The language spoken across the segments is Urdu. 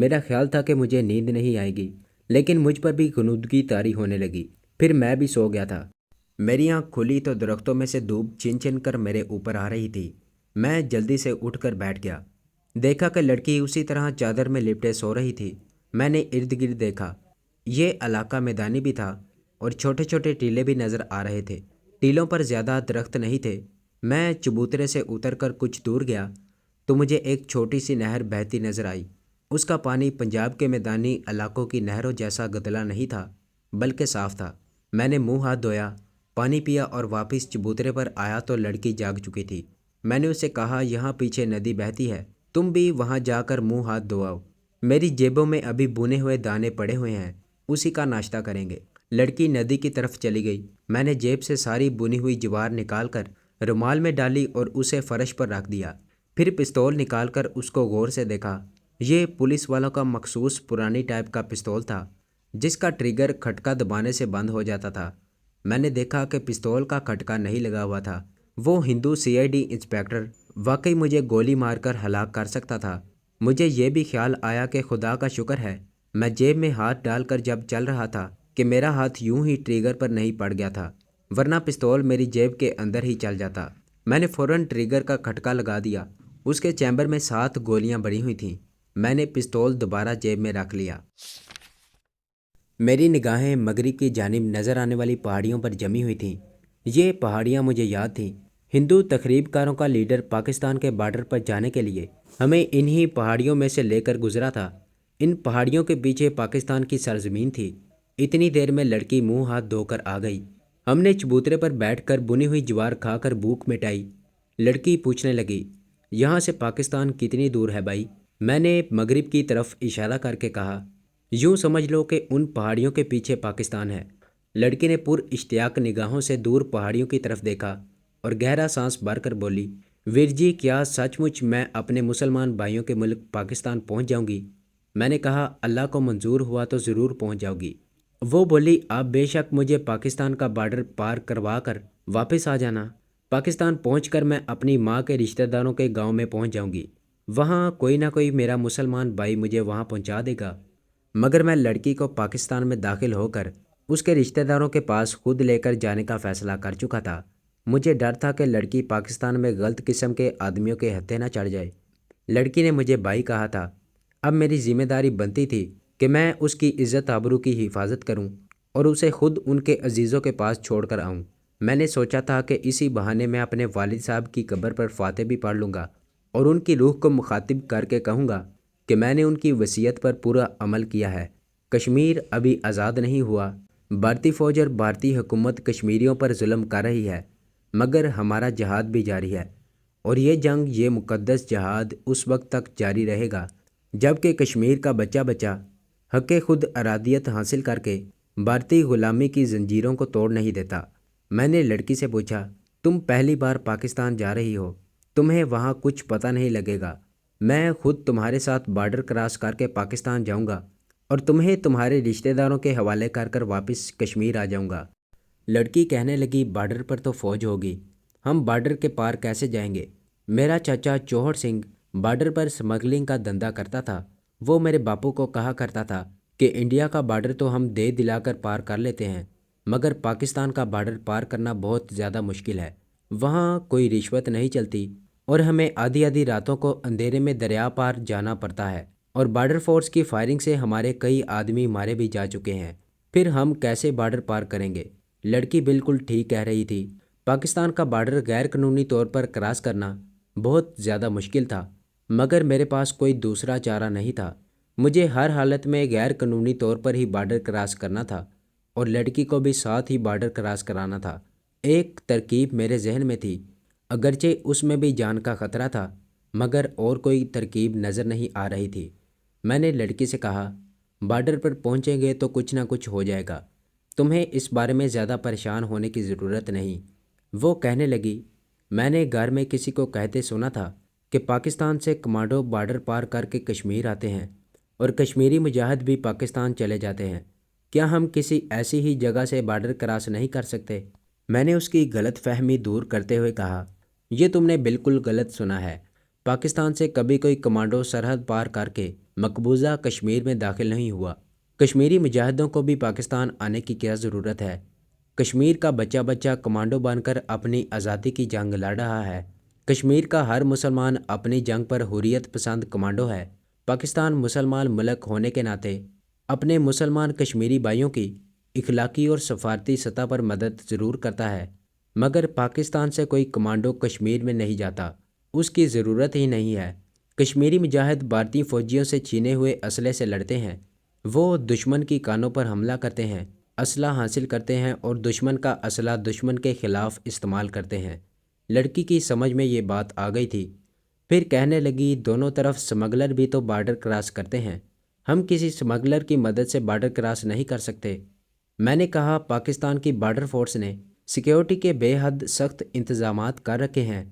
میرا خیال تھا کہ مجھے نیند نہیں آئے گی، لیکن مجھ پر بھی غنودگی طاری ہونے لگی۔ پھر میں بھی سو گیا تھا۔ میری آنکھ کھلی تو درختوں میں سے دھوپ چن چن کر میرے اوپر آ رہی تھی۔ میں جلدی سے اٹھ کر بیٹھ گیا۔ دیکھا کہ لڑکی اسی طرح چادر میں لپٹے سو رہی تھی۔ میں نے ارد گرد دیکھا۔ یہ علاقہ میدانی بھی تھا اور چھوٹے چھوٹے ٹیلے بھی نظر آ رہے تھے۔ ٹیلوں پر زیادہ درخت نہیں تھے۔ میں چبوترے سے اتر کر کچھ دور گیا تو مجھے ایک چھوٹی سی نہر بہتی نظر آئی۔ اس کا پانی پنجاب کے میدانی علاقوں کی نہروں جیسا گدلا نہیں تھا، بلکہ صاف تھا۔ میں نے منہ ہاتھ دھویا، پانی پیا اور واپس چبوترے پر آیا تو لڑکی جاگ چکی تھی۔ میں نے اسے کہا، یہاں پیچھے ندی بہتی ہے، تم بھی وہاں جا کر منہ ہاتھ دھوآؤ۔ میری جیبوں میں ابھی بنے ہوئے دانے پڑے ہوئے ہیں، اسی کا ناشتہ کریں گے۔ لڑکی ندی کی طرف چلی گئی۔ میں نے جیب سے ساری بنی ہوئی جوار نکال کر رومال میں ڈالی اور اسے فرش پر رکھ دیا۔ پھر پستول نکال کر اس کو غور سے دیکھا۔ یہ پولیس والوں کا مخصوص پرانی ٹائپ کا پستول تھا، جس کا ٹریگر کھٹکا دبانے سے بند ہو جاتا تھا۔ میں نے دیکھا کہ پستول کا کھٹکا نہیں لگا ہوا تھا۔ وہ ہندو CID انسپکٹر واقعی مجھے گولی مار کر ہلاک کر سکتا تھا۔ مجھے یہ بھی خیال آیا کہ خدا کا شکر ہے میں جیب میں ہاتھ ڈال کر جب چل رہا تھا کہ میرا ہاتھ یوں ہی ٹریگر پر نہیں پڑ گیا تھا، ورنہ پستول میری جیب کے اندر ہی چل جاتا۔ میں نے فوراً ٹریگر کا کھٹکا لگا دیا۔ اس کے چیمبر میں 7 گولیاں بڑی ہوئی تھیں۔ میں نے پستول دوبارہ جیب میں رکھ لیا۔ میری نگاہیں مغرب کی جانب نظر آنے والی پہاڑیوں پر جمی ہوئی تھیں۔ یہ پہاڑیاں مجھے یاد تھیں۔ ہندو تخریب کاروں کا لیڈر پاکستان کے بارڈر پر جانے کے لیے ہمیں انہی پہاڑیوں میں سے لے کر گزرا تھا۔ ان پہاڑیوں کے پیچھے پاکستان کی سرزمین تھی۔ اتنی دیر میں لڑکی منہ ہاتھ دھو کر آ گئی۔ ہم نے چبوترے پر بیٹھ کر بنی ہوئی جوار کھا کر بھوک مٹائی۔ لڑکی پوچھنے لگی، یہاں سے پاکستان کتنی دور ہے بھائی؟ میں نے مغرب کی طرف اشارہ کر کے کہا، یوں سمجھ لو کہ ان پہاڑیوں کے پیچھے پاکستان ہے۔ لڑکی نے پر اشتیاق نگاہوں سے دور پہاڑیوں کی طرف دیکھا اور گہرا سانس بھر کر بولی، ویر جی کیا سچ مچ میں اپنے مسلمان بھائیوں کے ملک پاکستان پہنچ جاؤں گی؟ میں نے کہا، اللہ کو منظور ہوا تو ضرور پہنچ جاؤ گی۔ وہ بولی، آپ بے شک مجھے پاکستان کا بارڈر پار کروا کر واپس آ جانا۔ پاکستان پہنچ کر میں اپنی ماں کے رشتہ داروں کے گاؤں میں پہنچ جاؤں گی۔ وہاں کوئی نہ کوئی میرا مسلمان بھائی مجھے وہاں پہنچا دے گا۔ مگر میں لڑکی کو پاکستان میں داخل ہو کر اس کے رشتہ داروں کے پاس خود لے کر جانے کا فیصلہ کر چکا تھا۔ مجھے ڈر تھا کہ لڑکی پاکستان میں غلط قسم کے آدمیوں کے ہتھے نہ چڑھ جائے۔ لڑکی نے مجھے بھائی کہا تھا، اب میری ذمہ داری بنتی تھی کہ میں اس کی عزت آبرو کی حفاظت کروں اور اسے خود ان کے عزیزوں کے پاس چھوڑ کر آؤں۔ میں نے سوچا تھا کہ اسی بہانے میں اپنے والد صاحب کی قبر پر فاتح بھی پڑھ لوں گا اور ان کی روح کو مخاطب کر کے کہوں گا کہ میں نے ان کی وصیت پر پورا عمل کیا ہے۔ کشمیر ابھی آزاد نہیں ہوا۔ بھارتی فوج اور بھارتی حکومت کشمیریوں پر ظلم کر رہی ہے، مگر ہمارا جہاد بھی جاری ہے، اور یہ جنگ، یہ مقدس جہاد اس وقت تک جاری رہے گا جب کہ کشمیر کا بچہ بچہ حق خود ارادیت حاصل کر کے بھارتی غلامی کی زنجیروں کو توڑ نہیں دیتا۔ میں نے لڑکی سے پوچھا، تم پہلی بار پاکستان جا رہی ہو، تمہیں وہاں کچھ پتہ نہیں لگے گا۔ میں خود تمہارے ساتھ بارڈر کراس کر کے پاکستان جاؤں گا اور تمہیں تمہارے رشتہ داروں کے حوالے کر کر واپس کشمیر آ جاؤں گا۔ لڑکی کہنے لگی، بارڈر پر تو فوج ہوگی، ہم بارڈر کے پار کیسے جائیں گے؟ میرا چاچا چوہڑ سنگھ بارڈر پر سمگلنگ کا دھندا کرتا تھا۔ وہ میرے باپو کو کہا کرتا تھا کہ انڈیا کا بارڈر تو ہم دے دلا کر پار کر لیتے ہیں، مگر پاکستان کا بارڈر پار کرنا بہت زیادہ مشکل ہے۔ وہاں کوئی رشوت نہیں چلتی اور ہمیں آدھی آدھی راتوں کو اندھیرے میں دریا پار جانا پڑتا ہے، اور بارڈر فورس کی فائرنگ سے ہمارے کئی آدمی مارے بھی جا چکے ہیں۔ پھر ہم کیسے بارڈر پار کریں گے؟ لڑکی بالکل ٹھیک کہہ رہی تھی۔ پاکستان کا بارڈر غیر قانونی طور پر کراس کرنا بہت زیادہ مشکل تھا، مگر میرے پاس کوئی دوسرا چارہ نہیں تھا۔ مجھے ہر حالت میں غیر قانونی طور پر ہی بارڈر کراس کرنا تھا اور لڑکی کو بھی ساتھ ہی بارڈر کراس کرانا تھا۔ ایک ترکیب میرے ذہن میں تھی، اگرچہ اس میں بھی جان کا خطرہ تھا، مگر اور کوئی ترکیب نظر نہیں آ رہی تھی۔ میں نے لڑکی سے کہا، بارڈر پر پہنچیں گے تو کچھ نہ کچھ ہو جائے گا، تمہیں اس بارے میں زیادہ پریشان ہونے کی ضرورت نہیں۔ وہ کہنے لگی، میں نے گھر میں کسی کو کہتے سنا تھا کہ پاکستان سے کمانڈو بارڈر پار کر کے کشمیر آتے ہیں اور کشمیری مجاہد بھی پاکستان چلے جاتے ہیں، کیا ہم کسی ایسی ہی جگہ سے بارڈر کراس نہیں کر سکتے؟ میں نے اس کی غلط فہمی دور کرتے ہوئے کہا، یہ تم نے بالکل غلط سنا ہے۔ پاکستان سے کبھی کوئی کمانڈو سرحد پار کر کے مقبوضہ کشمیر میں داخل نہیں ہوا۔ کشمیری مجاہدوں کو بھی پاکستان آنے کی کیا ضرورت ہے؟ کشمیر کا بچہ بچہ کمانڈو بن کر اپنی آزادی کی جنگ لڑ رہا ہے۔ کشمیر کا ہر مسلمان اپنی جنگ پر حریت پسند کمانڈو ہے۔ پاکستان مسلمان ملک ہونے کے ناطے اپنے مسلمان کشمیری بھائیوں کی اخلاقی اور سفارتی سطح پر مدد ضرور کرتا ہے، مگر پاکستان سے کوئی کمانڈو کشمیر میں نہیں جاتا، اس کی ضرورت ہی نہیں ہے۔ کشمیری مجاہد بھارتی فوجیوں سے چھینے ہوئے اسلحے سے لڑتے ہیں، وہ دشمن کی کانوں پر حملہ کرتے ہیں، اسلحہ حاصل کرتے ہیں اور دشمن کا اسلحہ دشمن کے خلاف استعمال کرتے ہیں۔ لڑکی کی سمجھ میں یہ بات آ گئی تھی، پھر کہنے لگی دونوں طرف سمگلر بھی تو بارڈر کراس کرتے ہیں، ہم کسی سمگلر کی مدد سے بارڈر کراس نہیں کر سکتے۔ میں نے کہا پاکستان کی بارڈر فورس نے سیکیورٹی کے بے حد سخت انتظامات کر رکھے ہیں،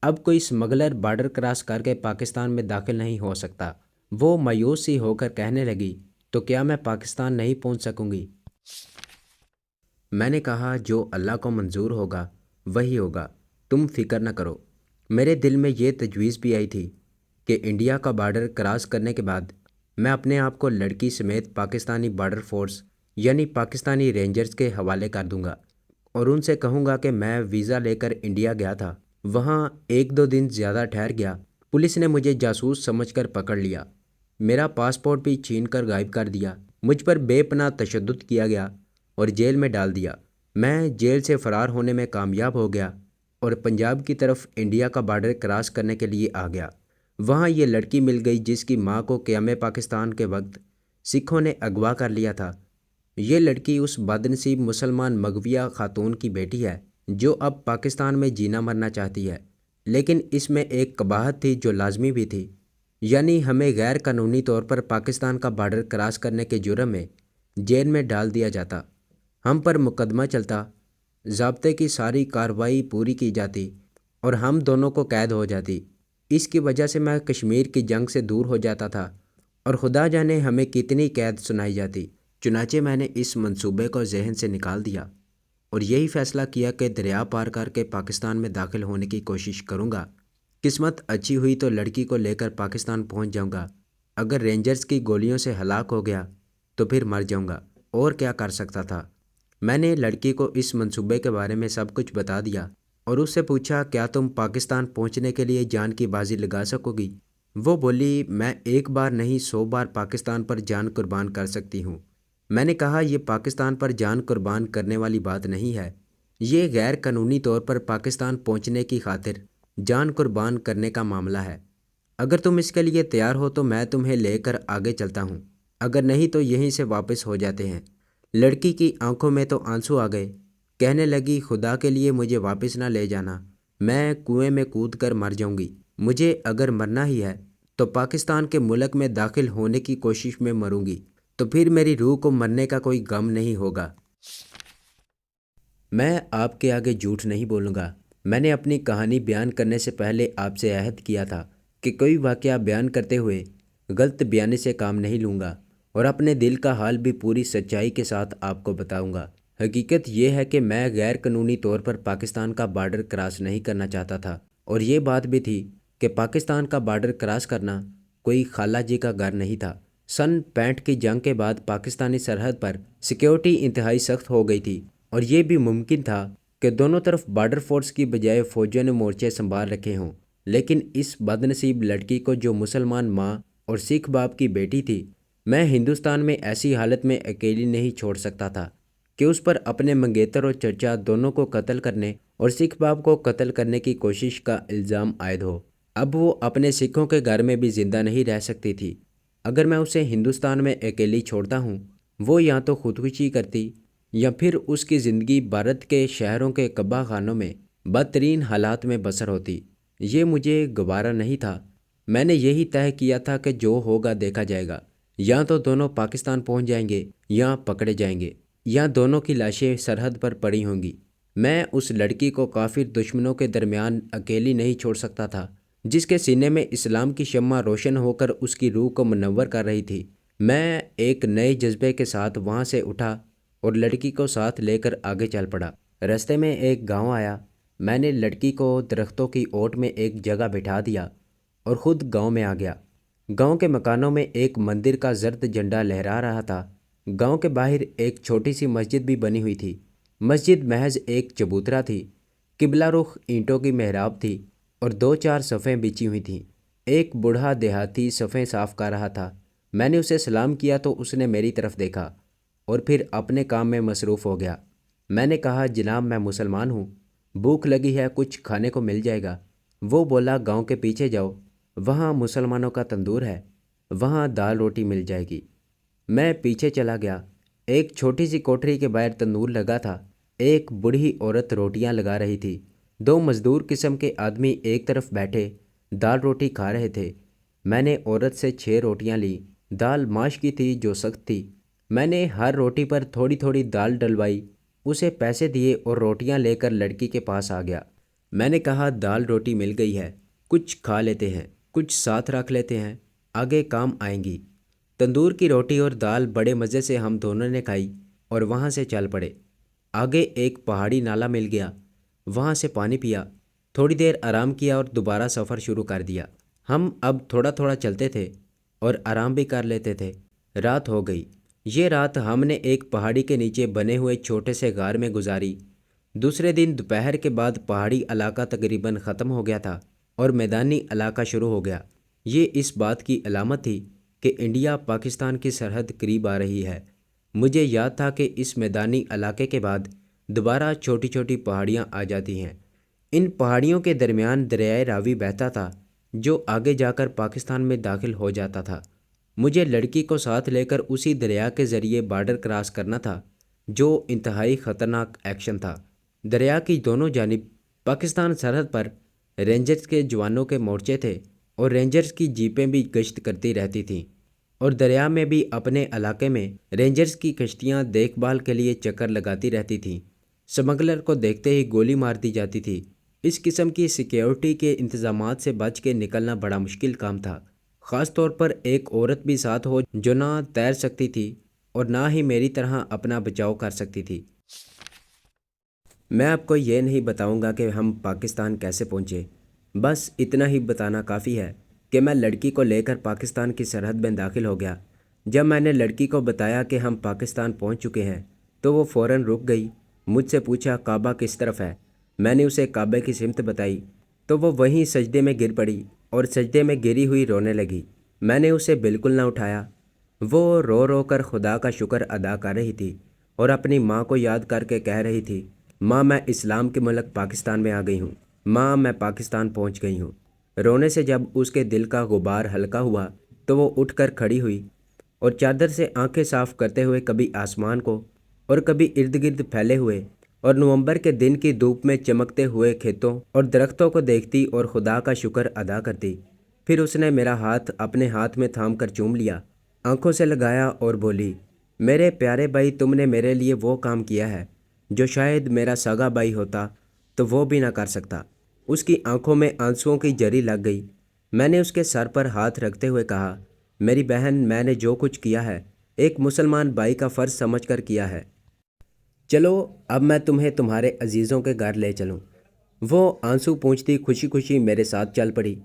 اب کوئی سمگلر بارڈر کراس کر کے پاکستان میں داخل نہیں ہو سکتا۔ وہ مایوس سی ہو کر کہنے لگی تو کیا میں پاکستان نہیں پہنچ سکوں گی؟ میں نے کہا جو اللہ کو منظور ہوگا وہی ہوگا، تم فکر نہ کرو۔ میرے دل میں یہ تجویز بھی آئی تھی کہ انڈیا کا بارڈر کراس کرنے کے بعد میں اپنے آپ کو لڑکی سمیت پاکستانی بارڈر فورس یعنی پاکستانی رینجرز کے حوالے کر دوں گا اور ان سے کہوں گا کہ میں ویزا لے کر انڈیا گیا تھا، وہاں 1-2 دن زیادہ ٹھہر گیا، پولیس نے مجھے جاسوس سمجھ کر پکڑ لیا، میرا پاسپورٹ بھی چھین کر غائب کر دیا، مجھ پر بے پناہ تشدد کیا گیا اور جیل میں ڈال دیا۔ میں جیل سے فرار ہونے میں کامیاب ہو گیا اور پنجاب کی طرف انڈیا کا بارڈر کراس کرنے کے لیے آ گیا۔ وہاں یہ لڑکی مل گئی جس کی ماں کو قیام پاکستان کے وقت سکھوں نے اغوا کر لیا تھا۔ یہ لڑکی اس بدنصیب مسلمان مغویہ خاتون کی بیٹی ہے جو اب پاکستان میں جینا مرنا چاہتی ہے، لیکن اس میں ایک قباحت تھی جو لازمی بھی تھی، یعنی ہمیں غیر قانونی طور پر پاکستان کا بارڈر کراس کرنے کے جرم میں جیل میں ڈال دیا جاتا، ہم پر مقدمہ چلتا، ضابطے کی ساری کارروائی پوری کی جاتی اور ہم دونوں کو قید ہو جاتی۔ اس کی وجہ سے میں کشمیر کی جنگ سے دور ہو جاتا تھا اور خدا جانے ہمیں کتنی قید سنائی جاتی۔ چنانچہ میں نے اس منصوبے کو ذہن سے نکال دیا اور یہی فیصلہ کیا کہ دریا پار کر کے پاکستان میں داخل ہونے کی کوشش کروں گا۔ قسمت اچھی ہوئی تو لڑکی کو لے کر پاکستان پہنچ جاؤں گا، اگر رینجرز کی گولیوں سے ہلاک ہو گیا تو پھر مر جاؤں گا، اور کیا کر سکتا تھا۔ میں نے لڑکی کو اس منصوبے کے بارے میں سب کچھ بتا دیا اور اس سے پوچھا کیا تم پاکستان پہنچنے کے لیے جان کی بازی لگا سکو گی؟ وہ بولی میں 1 بار نہیں 100 بار پاکستان پر جان قربان کر سکتی ہوں۔ میں نے کہا یہ پاکستان پر جان قربان کرنے والی بات نہیں ہے، یہ غیر قانونی طور پر پاکستان پہنچنے کی خاطر جان قربان کرنے کا معاملہ ہے۔ اگر تم اس کے لیے تیار ہو تو میں تمہیں لے کر آگے چلتا ہوں، اگر نہیں تو یہیں سے واپس ہو جاتے ہیں۔ لڑکی کی آنکھوں میں تو آنسو آ گئے، کہنے لگی خدا کے لیے مجھے واپس نہ لے جانا، میں کنویں میں کود کر مر جاؤں گی، مجھے اگر مرنا ہی ہے تو پاکستان کے ملک میں داخل ہونے کی کوشش میں مروں گی، تو پھر میری روح کو مرنے کا کوئی غم نہیں ہوگا۔ میں آپ کے آگے جھوٹ نہیں بولوں گا، میں نے اپنی کہانی بیان کرنے سے پہلے آپ سے عہد کیا تھا کہ کوئی واقعہ بیان کرتے ہوئے غلط بیانی سے کام نہیں لوں گا اور اپنے دل کا حال بھی پوری سچائی کے ساتھ آپ کو بتاؤں گا۔ حقیقت یہ ہے کہ میں غیر قانونی طور پر پاکستان کا بارڈر کراس نہیں کرنا چاہتا تھا، اور یہ بات بھی تھی کہ پاکستان کا بارڈر کراس کرنا کوئی خالہ جی کا گھر نہیں تھا۔ سن 65 کی جنگ کے بعد پاکستانی سرحد پر سیکیورٹی انتہائی سخت ہو گئی تھی اور یہ بھی ممکن تھا کہ دونوں طرف بارڈر فورس کی بجائے فوجیوں نے مورچے سنبھال رکھے ہوں، لیکن اس بدنصیب لڑکی کو جو مسلمان ماں اور سکھ باپ کی بیٹی تھی، میں ہندوستان میں ایسی حالت میں اکیلی نہیں چھوڑ سکتا تھا کہ اس پر اپنے منگیتر اور چچا دونوں کو قتل کرنے اور سکھ باپ کو قتل کرنے کی کوشش کا الزام عائد ہو۔ اب وہ اپنے سکھوں کے گھر میں بھی زندہ نہیں رہ سکتی تھی، اگر میں اسے ہندوستان میں اکیلی چھوڑتا ہوں، وہ یا تو خودکشی کرتی یا پھر اس کی زندگی بھارت کے شہروں کے قبا خانوں میں بدترین حالات میں بسر ہوتی۔ یہ مجھے گوارا نہیں تھا، میں نے یہی طے کیا تھا کہ جو ہوگا دیکھا جائے گا، یا تو دونوں پاکستان پہنچ جائیں گے یا پکڑے جائیں گے، یا دونوں کی لاشیں سرحد پر پڑی ہوں گی۔ میں اس لڑکی کو کافر دشمنوں کے درمیان اکیلی نہیں چھوڑ سکتا تھا، جس کے سینے میں اسلام کی شمع روشن ہو کر اس کی روح کو منور کر رہی تھی۔ میں ایک نئے جذبے کے ساتھ وہاں سے اٹھا اور لڑکی کو ساتھ لے کر آگے چل پڑا۔ راستے میں ایک گاؤں آیا، میں نے لڑکی کو درختوں کی اوٹ میں ایک جگہ بٹھا دیا اور خود گاؤں میں آ گیا۔ گاؤں کے مکانوں میں ایک مندر کا زرد جھنڈا لہرا رہا تھا۔ گاؤں کے باہر ایک چھوٹی سی مسجد بھی بنی ہوئی تھی۔ مسجد محض ایک چبوترا تھی۔ قبلہ رخ اینٹوں کی محراب تھی اور 2-4 صفیں بچھی ہوئی تھیں۔ ایک بوڑھا دیہاتی صفیں صاف کر رہا تھا۔ میں نے اسے سلام کیا تو اس نے میری طرف دیکھا اور پھر اپنے کام میں مصروف ہو گیا۔ میں نے کہا، جناب میں مسلمان ہوں، بھوک لگی ہے، کچھ کھانے کو مل جائے گا؟ وہ بولا، گاؤں کے پیچھے جاؤ، وہاں مسلمانوں کا تندور ہے، وہاں دال روٹی مل جائے گی۔ میں پیچھے چلا گیا۔ ایک چھوٹی سی کوٹری کے باہر تندور لگا تھا۔ ایک بوڑھی عورت روٹیاں لگا رہی تھی۔ 2 مزدور قسم کے آدمی ایک طرف بیٹھے دال روٹی کھا رہے تھے۔ میں نے عورت سے 6 روٹیاں لیں۔ دال ماش کی تھی جو سخت تھی۔ میں نے ہر روٹی پر تھوڑی تھوڑی دال ڈلوائی، اسے پیسے دیے اور روٹیاں لے کر لڑکی کے پاس آ گیا۔ میں نے کہا، دال روٹی مل گئی ہے، کچھ کھا لیتے ہیں، کچھ ساتھ رکھ لیتے ہیں، آگے کام آئیں گی۔ تندور کی روٹی اور دال بڑے مزے سے ہم دونوں نے کھائی اور وہاں سے چل پڑے۔ آگے ایک پہاڑی نالا مل گیا، وہاں سے پانی پیا، تھوڑی دیر آرام کیا اور دوبارہ سفر شروع کر دیا۔ ہم اب تھوڑا تھوڑا چلتے تھے اور آرام بھی کر لیتے تھے۔ رات ہو گئی۔ یہ رات ہم نے ایک پہاڑی کے نیچے بنے ہوئے چھوٹے سے غار میں گزاری۔ دوسرے دن دوپہر کے بعد پہاڑی علاقہ تقریباً ختم ہو گیا تھا اور میدانی علاقہ شروع ہو گیا۔ یہ اس بات کی علامت تھی کہ انڈیا پاکستان کی سرحد قریب آ رہی ہے۔ مجھے یاد تھا کہ اس میدانی علاقے کے بعد دوبارہ چھوٹی چھوٹی پہاڑیاں آ جاتی ہیں۔ ان پہاڑیوں کے درمیان دریائے راوی بہتا تھا جو آگے جا کر پاکستان میں داخل ہو جاتا تھا۔ مجھے لڑکی کو ساتھ لے کر اسی دریا کے ذریعے بارڈر کراس کرنا تھا، جو انتہائی خطرناک ایکشن تھا۔ دریا کی دونوں جانب پاکستان سرحد پر رینجرز کے جوانوں کے مورچے تھے اور رینجرز کی جیپیں بھی گشت کرتی رہتی تھیں، اور دریا میں بھی اپنے علاقے میں رینجرز کی کشتیاں دیکھ بھال کے لیے چکر لگاتی رہتی تھیں۔ سمگلر کو دیکھتے ہی گولی مار دی جاتی تھی۔ اس قسم کی سیکیورٹی کے انتظامات سے بچ کے نکلنا بڑا مشکل کام تھا، خاص طور پر ایک عورت بھی ساتھ ہو جو نہ تیر سکتی تھی اور نہ ہی میری طرح اپنا بچاؤ کر سکتی تھی۔ میں آپ کو یہ نہیں بتاؤں گا کہ ہم پاکستان کیسے پہنچے، بس اتنا ہی بتانا کافی ہے کہ میں لڑکی کو لے کر پاکستان کی سرحد میں داخل ہو گیا۔ جب میں نے لڑکی کو بتایا کہ ہم پاکستان پہنچ چکے ہیں تو وہ فوراً رک گئی۔ مجھ سے پوچھا، کعبہ کس طرف ہے؟ میں نے اسے کعبے کی سمت بتائی تو وہ وہیں سجدے میں گر پڑی اور سجدے میں گری ہوئی رونے لگی۔ میں نے اسے بالکل نہ اٹھایا۔ وہ رو رو کر خدا کا شکر ادا کر رہی تھی اور اپنی ماں کو یاد کر کے کہہ رہی تھی، ماں میں اسلام کے ملک پاکستان میں آ گئی ہوں، ماں میں پاکستان پہنچ گئی ہوں۔ رونے سے جب اس کے دل کا غبار ہلکا ہوا تو وہ اٹھ کر کھڑی ہوئی اور چادر سے آنکھیں صاف کرتے ہوئے کبھی آسمان کو اور کبھی ارد گرد پھیلے ہوئے اور نومبر کے دن کی دھوپ میں چمکتے ہوئے کھیتوں اور درختوں کو دیکھتی اور خدا کا شکر ادا کرتی۔ پھر اس نے میرا ہاتھ اپنے ہاتھ میں تھام کر چوم لیا، آنکھوں سے لگایا اور بولی، میرے پیارے بھائی، تم نے میرے لیے وہ کام کیا ہے جو شاید میرا سگا بھائی ہوتا تو وہ بھی نہ کر سکتا۔ اس کی آنکھوں میں آنسوؤں کی جری لگ گئی۔ میں نے اس کے سر پر ہاتھ رکھتے ہوئے کہا، میری بہن، میں نے جو کچھ کیا ہے ایک مسلمان بھائی کا فرض سمجھ کر کیا ہے۔ چلو اب میں تمہیں تمہارے عزیزوں کے گھر لے چلوں۔ وہ آنسو پونچھتی خوشی خوشی میرے ساتھ چل پڑی۔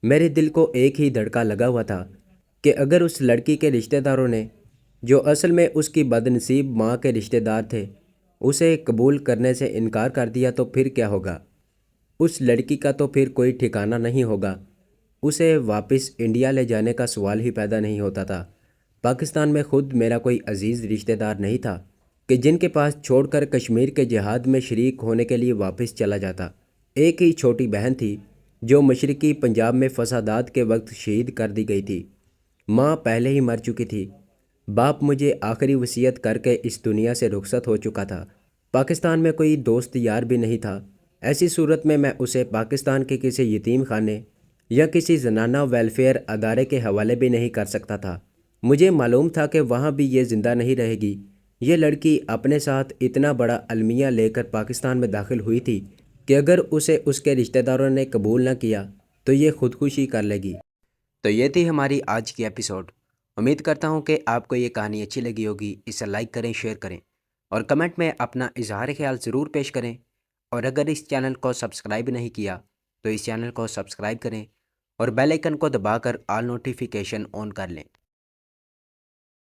میرے دل کو ایک ہی دھڑکا لگا ہوا تھا کہ اگر اس لڑکی کے رشتہ داروں نے، جو اصل میں اس کی بدنصیب ماں کے رشتہ دار تھے، اسے قبول کرنے سے انکار کر دیا تو پھر کیا ہوگا؟ اس لڑکی کا تو پھر کوئی ٹھکانہ نہیں ہوگا۔ اسے واپس انڈیا لے جانے کا سوال ہی پیدا نہیں ہوتا تھا۔ پاکستان میں خود میرا کوئی عزیز رشتہ دار نہیں تھا کہ جن کے پاس چھوڑ کر کشمیر کے جہاد میں شریک ہونے کے لیے واپس چلا جاتا۔ ایک ہی چھوٹی بہن تھی جو مشرقی پنجاب میں فسادات کے وقت شہید کر دی گئی تھی۔ ماں پہلے ہی مر چکی تھی۔ باپ مجھے آخری وصیت کر کے اس دنیا سے رخصت ہو چکا تھا۔ پاکستان میں کوئی دوست یار بھی نہیں تھا۔ ایسی صورت میں اسے پاکستان کے کسی یتیم خانے یا کسی زنانہ ویلفیئر ادارے کے حوالے بھی نہیں کر سکتا تھا۔ مجھے معلوم تھا کہ وہاں بھی یہ زندہ نہیں رہے گی۔ یہ لڑکی اپنے ساتھ اتنا بڑا المیہ لے کر پاکستان میں داخل ہوئی تھی کہ اگر اسے اس کے رشتہ داروں نے قبول نہ کیا تو یہ خودکشی کر لے گی۔ تو یہ تھی ہماری آج کی ایپیسوڈ۔ امید کرتا ہوں کہ آپ کو یہ کہانی اچھی لگی ہوگی۔ اسے لائک کریں، شیئر کریں اور کمنٹ میں اپنا اظہار خیال ضرور پیش کریں، اور اگر اس چینل کو سبسکرائب نہیں کیا تو اس چینل کو سبسکرائب کریں اور بیل آئکن کو دبا کر آل نوٹیفیکیشن آن کر لیں۔